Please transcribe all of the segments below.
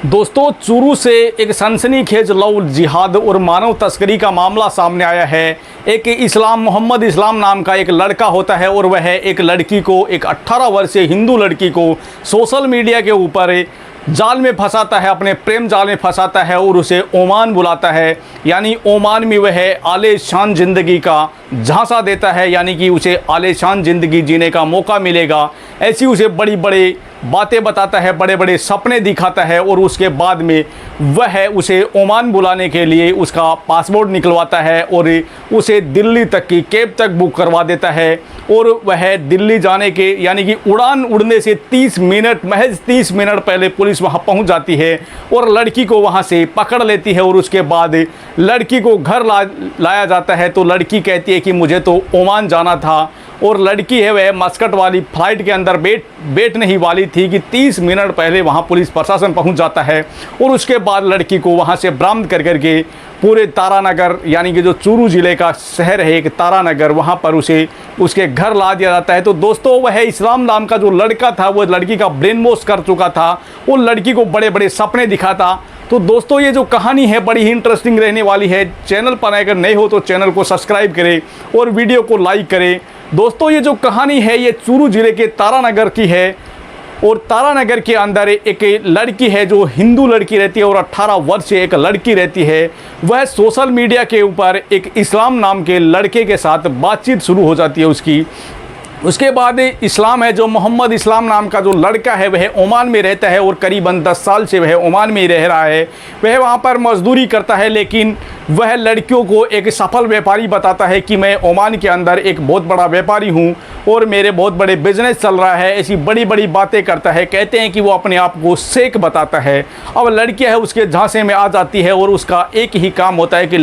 दोस्तों, चूरू से एक सनसनीखेज लव जिहाद और मानव तस्करी का मामला सामने आया है। एक मोहम्मद इस्लाम नाम का एक लड़का होता है और वह एक लड़की को, एक 18 वर्षीय हिंदू लड़की को सोशल मीडिया के ऊपर जाल में फंसाता है, अपने प्रेम जाल में फंसाता है और उसे ओमान बुलाता है। यानी ओमान में वह आलीशान ज़िंदगी का झांसा देता है, यानी कि उसे आलीशान ज़िंदगी जीने का मौका मिलेगा। ऐसी उसे बड़ी बड़ी बातें बताता है, बड़े बड़े सपने दिखाता है और उसके बाद में वह उसे ओमान बुलाने के लिए उसका पासपोर्ट निकलवाता है और उसे दिल्ली तक की कैब तक बुक करवा देता है। और वह दिल्ली जाने के, यानी कि उड़ान उड़ने से 30 मिनट, महज 30 मिनट पहले पुलिस वहां पहुंच जाती है और लड़की को वहां से पकड़ लेती है और उसके बाद लड़की को घर लाया जाता है। तो लड़की कहती है कि मुझे तो ओमान जाना था, और लड़की है वह मस्कट वाली फ़्लाइट के अंदर बैठ नहीं वाली थी कि 30 मिनट पहले वहां पुलिस प्रशासन पहुंच जाता है और उसके बाद लड़की को वहां से बरामद करके पूरे तारानगर, यानी कि जो चूरू ज़िले का शहर है एक तारानगर, वहां पर उसे उसके घर ला दिया जाता है। तो दोस्तों, वह इस्लाम नाम का जो लड़का था वो लड़की का ब्रेन वॉश कर चुका था और लड़की को बड़े बड़े सपने दिखाता। तो दोस्तों, ये जो कहानी है बड़ी ही इंटरेस्टिंग रहने वाली है। चैनल पर अगर नए हो तो चैनल को सब्सक्राइब करें और वीडियो को लाइक करें। दोस्तों, ये जो कहानी है ये चूरू ज़िले के तारानगर की है और तारानगर के अंदर एक लड़की है जो हिंदू लड़की रहती है और 18 वर्ष से एक लड़की रहती है। वह सोशल मीडिया के ऊपर एक इस्लाम नाम के लड़के के साथ बातचीत शुरू हो जाती है उसकी। उसके बाद इस्लाम है, जो मोहम्मद इस्लाम नाम का जो लड़का है वह ओमान में रहता है और करीबन 10 साल से वह ओमान में ही रह रहा है। वह वहाँ पर मजदूरी करता है, लेकिन वह लड़कियों को एक सफल व्यापारी बताता है कि मैं ओमान के अंदर एक बहुत बड़ा व्यापारी हूँ और मेरे बहुत बड़े बिजनेस चल रहा है। ऐसी बड़ी बड़ी बातें करता है। कहते हैं कि वो अपने आप को शेख बताता है। अब लड़कियाँ है उसके झांसे में आ जाती है और उसका एक ही काम होता है कि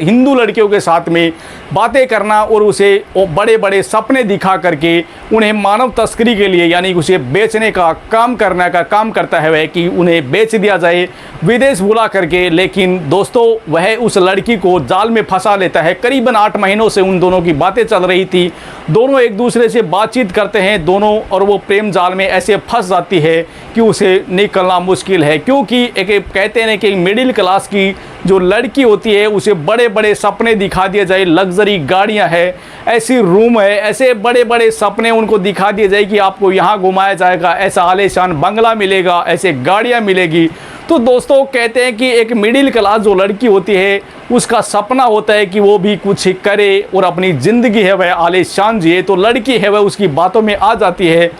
हिंदू लड़कियों के साथ में बातें करना और उसे बड़े बड़े सपने दिखा करके उन्हें मानव तस्करी के लिए, यानी उसे बेचने का काम करने का काम करता है वह, कि उन्हें बेच दिया जाए विदेश बुला करके। लेकिन दोस्तों, वह उस लड़की को जाल में फंसा लेता है। करीबन 8 महीनों से उन दोनों की बातें चल रही थी, दोनों एक दूसरे से बातचीत करते हैं दोनों, और वो प्रेम जाल में ऐसे फंस जाती है कि उसे निकलना मुश्किल है। क्योंकि एक कहते हैं कि मिडिल क्लास की जो लड़की होती है उसे बड़े बड़े सपने दिखा दिए जाए, लग्जरी गाड़ियां है, ऐसी रूम है, ऐसे बड़े बड़े सपने उनको दिखा दिए जाए कि आपको यहाँ घुमाया जाएगा, ऐसा आलीशान बंगला मिलेगा, ऐसे गाड़ियाँ मिलेगी। तो दोस्तों, कहते हैं कि एक मिडिल क्लास जो लड़की होती है उसका सपना होता है कि वो भी कुछ करे और अपनी ज़िंदगी है वह आलीशान जिए। तो लड़की है वह उसकी बातों में आ जाती है।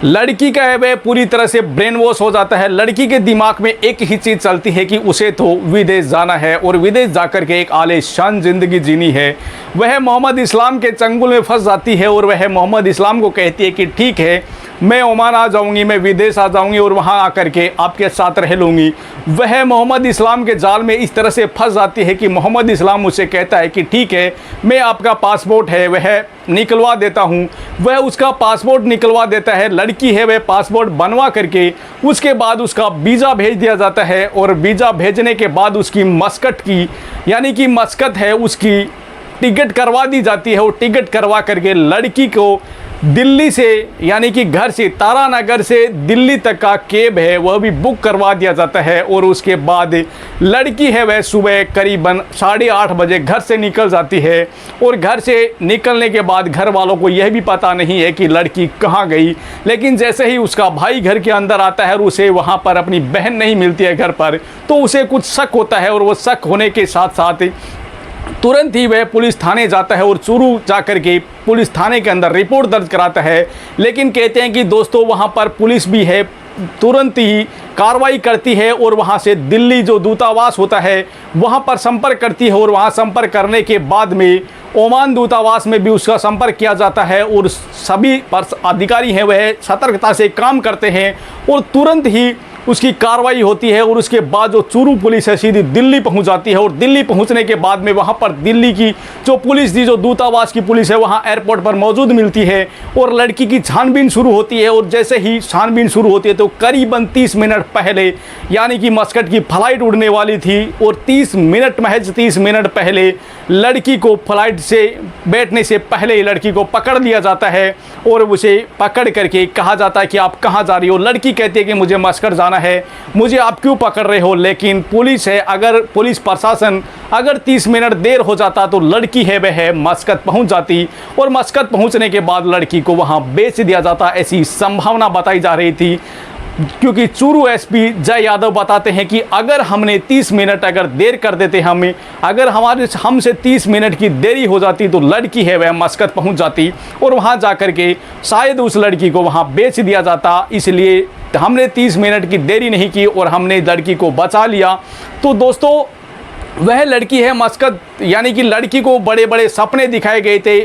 लड़की का है वह पूरी तरह से ब्रेन वॉश हो जाता है। लड़की के दिमाग में एक ही चीज़ चलती है कि उसे तो विदेश जाना है और विदेश जाकर के एक आलीशान ज़िंदगी जीनी है। वह मोहम्मद इस्लाम के चंगुल में फंस जाती है और वह मोहम्मद इस्लाम को कहती है कि ठीक है, मैं ओमान आ जाऊंगी, मैं विदेश आ जाऊंगी और वहां आकर के आपके साथ रह लूँगी। वह मोहम्मद इस्लाम के जाल में इस तरह से फंस जाती है कि मोहम्मद इस्लाम उसे कहता है कि ठीक है, मैं आपका पासपोर्ट है वह निकलवा देता हूं। वह उसका पासपोर्ट निकलवा देता है। लड़की है वह पासपोर्ट बनवा करके उसके बाद उसका वीज़ा भेज दिया जाता है और वीज़ा भेजने के बाद उसकी मस्कट की, यानी कि मस्कत है उसकी टिकट करवा दी जाती है और टिकट करवा करके लड़की को दिल्ली से, यानी कि घर से, तारानगर से दिल्ली तक का कैब है वह भी बुक करवा दिया जाता है। और उसके बाद लड़की है वह सुबह करीबन 8:30 बजे घर से निकल जाती है और घर से निकलने के बाद घर वालों को यह भी पता नहीं है कि लड़की कहाँ गई। लेकिन जैसे ही उसका भाई घर के अंदर आता है और उसे वहाँ पर अपनी बहन नहीं मिलती है घर पर, तो उसे कुछ शक होता है और वो शक होने के साथ साथ तुरंत ही वह पुलिस थाने जाता है और चूरू जाकर के पुलिस थाने के अंदर रिपोर्ट दर्ज कराता है। लेकिन कहते हैं कि दोस्तों, वहां पर पुलिस भी है, तुरंत ही कार्रवाई करती है और वहां से दिल्ली जो दूतावास होता है वहां पर संपर्क करती है और वहां संपर्क करने के बाद में ओमान दूतावास में भी उसका संपर्क किया जाता है और सभी अधिकारी हैं वह सतर्कता से काम करते हैं और तुरंत ही उसकी कार्रवाई होती है और उसके बाद जो चूरू पुलिस है सीधी दिल्ली पहुंच जाती है और दिल्ली पहुंचने के बाद में वहां पर दिल्ली की जो पुलिस थी, जो दूतावास की पुलिस है, वहां एयरपोर्ट पर मौजूद मिलती है और लड़की की छानबीन शुरू होती है। और जैसे ही छानबीन शुरू होती है तो करीबन 30 मिनट पहले, यानी कि मस्कट की फ़्लाइट उड़ने वाली थी और 30 मिनट, महज 30 मिनट पहले लड़की को फ्लाइट से बैठने से पहले लड़की को पकड़ लिया जाता है और उसे पकड़ करके कहा जाता है कि आप कहाँ जा रही हो। लड़की कहती है कि मुझे मस्कट जाना है। मुझे आप क्यों पकड़ रहे हो? लेकिन पुलिस है, अगर पुलिस प्रशासन अगर 30 मिनट देर हो जाता तो लड़की है वह मस्कट पहुंच जाती और मस्कट पहुंचने के बाद लड़की को वहां बेच दिया जाता, ऐसी संभावना बताई जा रही थी। क्योंकि चूरू एसपी जय यादव बताते हैं कि अगर हमने 30 मिनट अगर देर कर देते, अगर हमसे 30 मिनट की देरी हो जाती तो लड़की है वह मस्कट पहुंच जाती और वहां जाकर के शायद उस लड़की को वहां बेच दिया जाता। इसलिए हमने 30 मिनट की देरी नहीं की और हमने लड़की को बचा लिया। तो दोस्तों, वह लड़की है मस्कट, यानी कि लड़की को बड़े बड़े सपने दिखाए गए थे।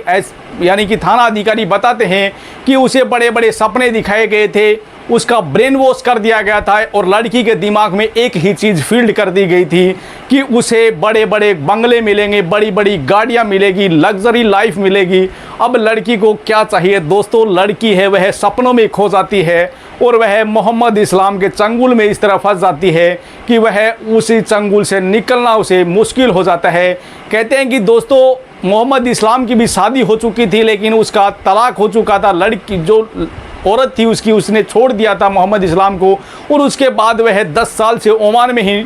यानी कि थाना अधिकारी बताते हैं कि उसे बड़े बड़े सपने दिखाए गए थे, उसका ब्रेन वॉश कर दिया गया था और लड़की के दिमाग में एक ही चीज़ फील्ड कर दी गई थी कि उसे बड़े बड़े बंगले मिलेंगे, बड़ी बड़ी गाड़ियां मिलेगी, लग्जरी लाइफ मिलेगी। अब लड़की को क्या चाहिए दोस्तों? लड़की है वह सपनों में खो जाती है और वह मोहम्मद इस्लाम के चंगुल में इस तरह फंस जाती है कि वह उसी चंगुल से निकलना उसे मुश्किल हो जाता है। कहते हैं कि दोस्तों, मोहम्मद इस्लाम की भी शादी हो चुकी थी लेकिन उसका तलाक हो चुका था। लड़की जो औरत थी उसने छोड़ दिया था मोहम्मद इस्लाम को और उसके बाद वह 10 साल से ओमान में ही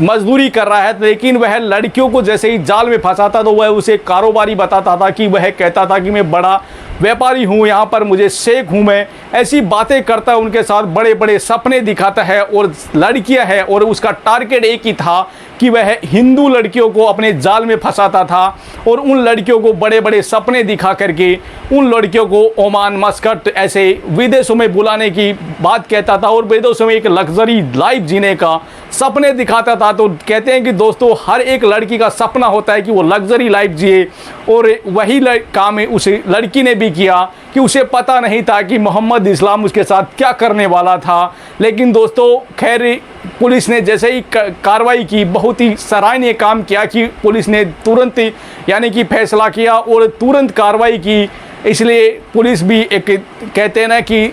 मजदूरी कर रहा है। लेकिन वह लड़कियों को जैसे ही जाल में फंसाता तो वह उसे कारोबारी बताता था कि वह कहता था कि मैं बड़ा व्यापारी हूँ, यहाँ पर मुझे शेख हूँ, मैं ऐसी बातें करता है, उनके साथ बड़े बड़े सपने दिखाता है और लड़कियाँ हैं और उसका टारगेट एक ही था कि वह हिंदू लड़कियों को अपने जाल में फंसाता था और उन लड़कियों को बड़े बड़े सपने दिखा करके उन लड़कियों को ओमान, मस्कट ऐसे विदेशों में बुलाने की बात कहता था और विदेशों में एक लग्जरी लाइफ जीने का सपने दिखाता था। तो कहते हैं कि दोस्तों, हर एक लड़की का सपना होता है कि वो लग्जरी लाइफ जिए और वही काम उस लड़की ने भी किया कि उसे पता नहीं था कि मोहम्मद इस्लाम उसके साथ क्या करने वाला था। लेकिन दोस्तों, खैर पुलिस ने जैसे ही कार्रवाई की, बहुत ही सराहनीय काम किया कि पुलिस ने तुरंत यानी कि फैसला किया और तुरंत कार्रवाई की। इसलिए पुलिस भी एक कहते हैं ना कि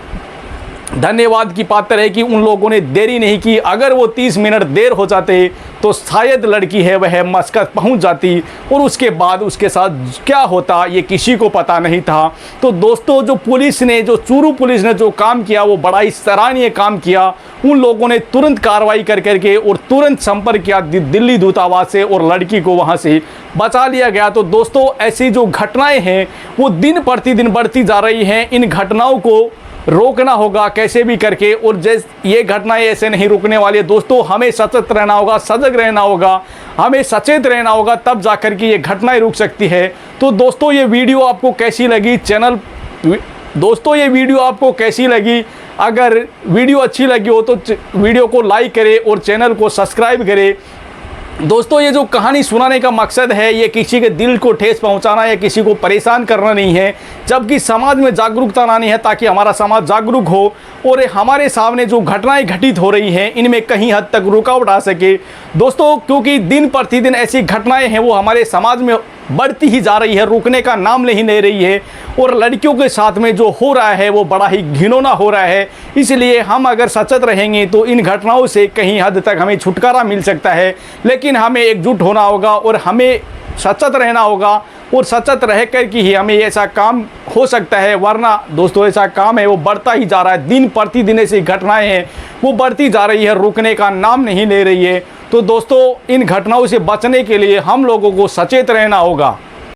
धन्यवाद की पात्र है कि उन लोगों ने देरी नहीं की। अगर वो 30 मिनट देर हो जाते तो शायद लड़की है वह मस्कट पहुंच जाती और उसके बाद उसके साथ क्या होता ये किसी को पता नहीं था। तो दोस्तों, जो पुलिस ने, जो चूरू पुलिस ने जो काम किया वो बड़ा ही सराहनीय काम किया। उन लोगों ने तुरंत कार्रवाई कर करके और तुरंत संपर्क किया दिल्ली दूतावास से और लड़की को वहां से बचा लिया गया। तो दोस्तों, ऐसी जो घटनाएं हैं वो दिन प्रतिदिन बढ़ती जा रही हैं। इन घटनाओं को रोकना होगा कैसे भी करके और जैसे ये घटनाएं ऐसे नहीं रुकने वाली है दोस्तों। हमें सतर्क रहना होगा, सजग रहना होगा, हमें सचेत रहना होगा, तब जाकर के ये घटनाएं रुक सकती है। तो दोस्तों, ये वीडियो आपको कैसी लगी? दोस्तों, ये वीडियो आपको कैसी लगी? अगर वीडियो अच्छी लगी हो तो वीडियो को लाइक करें और चैनल को सब्सक्राइब करें। दोस्तों, ये जो कहानी सुनाने का मकसद है ये किसी के दिल को ठेस पहुंचाना या किसी को परेशान करना नहीं है, जबकि समाज में जागरूकता लानी है ताकि हमारा समाज जागरूक हो और हमारे सामने जो घटनाएं घटित हो रही हैं इनमें कहीं हद तक रुकावट आ सके। दोस्तों, क्योंकि दिन प्रतिदिन ऐसी घटनाएं हैं वो हमारे समाज में बढ़ती ही जा रही है, रुकने का नाम नहीं ले रही है और लड़कियों के साथ में जो हो रहा है वो बड़ा ही घिनौना हो रहा है। इसलिए हम अगर सचेत रहेंगे तो इन घटनाओं से कहीं हद तक हमें छुटकारा मिल सकता है। लेकिन हमें एकजुट होना होगा और हमें सचेत रहना होगा और सचेत रह कर के ही हमें ऐसा काम हो सकता है। वरना दोस्तों, ऐसा काम है वो बढ़ता ही जा रहा है, दिन प्रतिदिन ऐसी घटनाएं हैं वो बढ़ती जा रही है, रुकने का नाम नहीं ले रही है। तो दोस्तों, इन घटनाओं से बचने के लिए हम लोगों को सचेत रहना होगा।